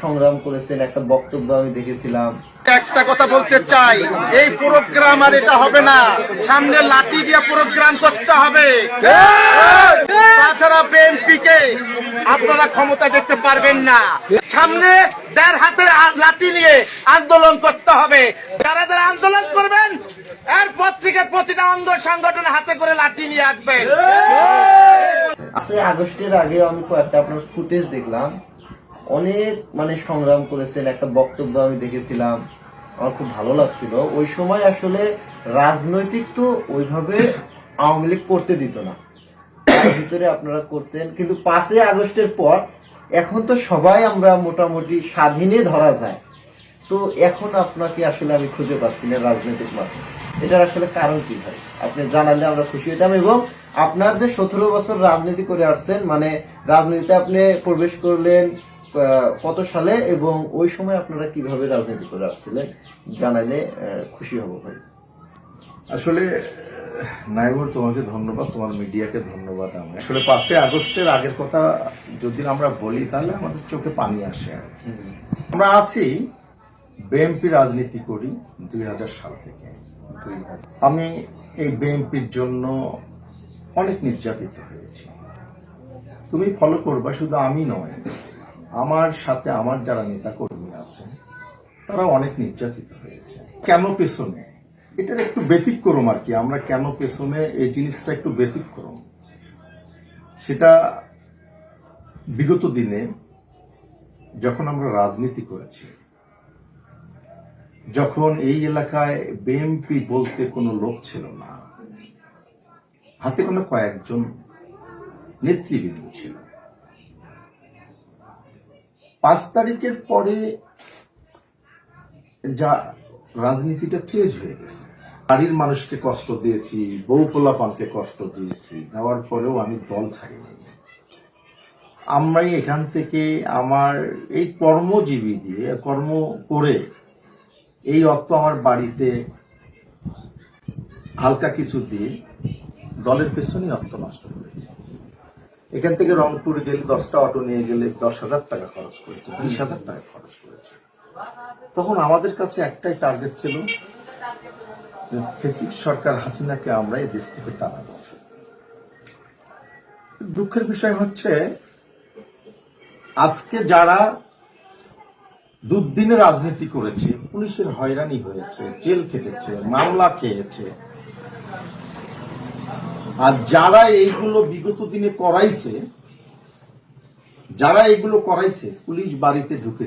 সংগ্রাম করেছেন, একটা বক্তব্য আমি দেখেছিলাম। একটা কথা বলতে চাই, এই প্রোগ্রাম আর এটা হবে না, সামনে লাঠি দিয়ে প্রোগ্রাম করতে হবে। তাছাড়া বিএনপিকে আপনারা ক্ষমতা দেখতে পারবেন না। সামনে দেড় হাতে লাঠি নিয়ে আন্দোলন করতে হবে। যারা যারা আন্দোলন করবেন এরপর থেকে প্রতিটা অঙ্গ সংগঠন হাতে করে লাঠি নিয়ে আসবেন। 8 আগস্টের আগে আমি কয়েকটা আপনার ফুটেজ দেখলাম, অনেক সংগ্রাম করেছেন, একটা বক্তব্য আমি দেখেছিলাম, আমার খুব ভালো লাগছিল। ওই সময় আসলে রাজনৈতিক তো ওইভাবে আওয়ামী লীগ করতে দিত না, তার ভিতরে আপনারা করতেন। কিন্তু 5 আগস্টের পর এখন তো সবাই আমরা মোটামুটি স্বাধীনে ধরা যায়। তো এখন আপনাকে আসলে আমি খুঁজে পাচ্ছি না রাজনৈতিক মাধ্যমে, এটার আসলে কারণ কি ভাই? আপনি জানালে আমরা খুশি হতাম। এবং আপনার যে 17 বছর রাজনীতি করে আসছেন, রাজনীতিতে আপনি প্রবেশ করলেন কত সালে এবং ওই সময় আপনারা কিভাবে রাজনীতি করে আসছিলেন, জানাইলে খুশি হব ভাই। আসলে নাইবুর, তোমাকে ধন্যবাদ, তোমার মিডিয়াকে ধন্যবাদ। আমি আসলে 5 আগস্টের আগের কথা যদি আমরা বলি তাহলে আমাদের চোখে পানি আসে। আমরা আছি বিএনপি রাজনীতি করি 2000 সাল থেকে। আমি এই বিএনপির জন্য অনেক নির্যাতিত হয়েছি। তুমি ফলো করবা, শুধু আমি নয়, আমার সাথে আমার যারা নেতা কর্মী আছে তারা অনেক নির্যাতিত হয়েছে। কেন পেছনে? এটার একটু ব্যতিক্রম আর কি। আমরা কেন পেছনে, এই জিনিসটা একটু ব্যতিক্রম। সেটা বিগত দিনে যখন আমরা রাজনীতি করেছি, যখন এই এলাকায় বিএনপি বলতে কোনো লোক ছিল না, হাতে কোনো কয়েকজন নেতৃবৃন্দ ছিল। 5 তারিখের পরে যা রাজনীতিটা চেঞ্জ হয়ে গেছে। বাড়ির মানুষকে কষ্ট দিয়েছি, বউ পোলাপানকে কষ্ট দিয়েছি, দেওয়ার পরেও আমি দল ছাড়িনি। আমরাই এখান থেকে আমার এই কর্মজীবী দিয়ে কর্ম করে এই অর্থ আমার বাড়িতে হালকা কিছু দিয়ে দলের পেছনেই অর্থ নষ্ট করেছি। এখান থেকে রংপুর গেলে 10টা অটো নিয়ে গেলে 10,000 টাকা খরচ করেছে, 20,000 টাকা খরচ করেছে। তখন আমাদের কাছে একটাই টার্গেট ছিল, ফেসিক সরকার হাসিনাকে আমরা এই দেশ থেকে তাড়াবো। দুঃখের বিষয় হচ্ছে আজকে যারা দুর্দিনে রাজনীতি করেছে, পুলিশের হয়রানি হয়েছে, জেল খেটেছে, মামলা খেয়েছে, আর যারা এইগুলো বিগত দিনে করাইছে, পুলিশ বাড়িতে ঢুকে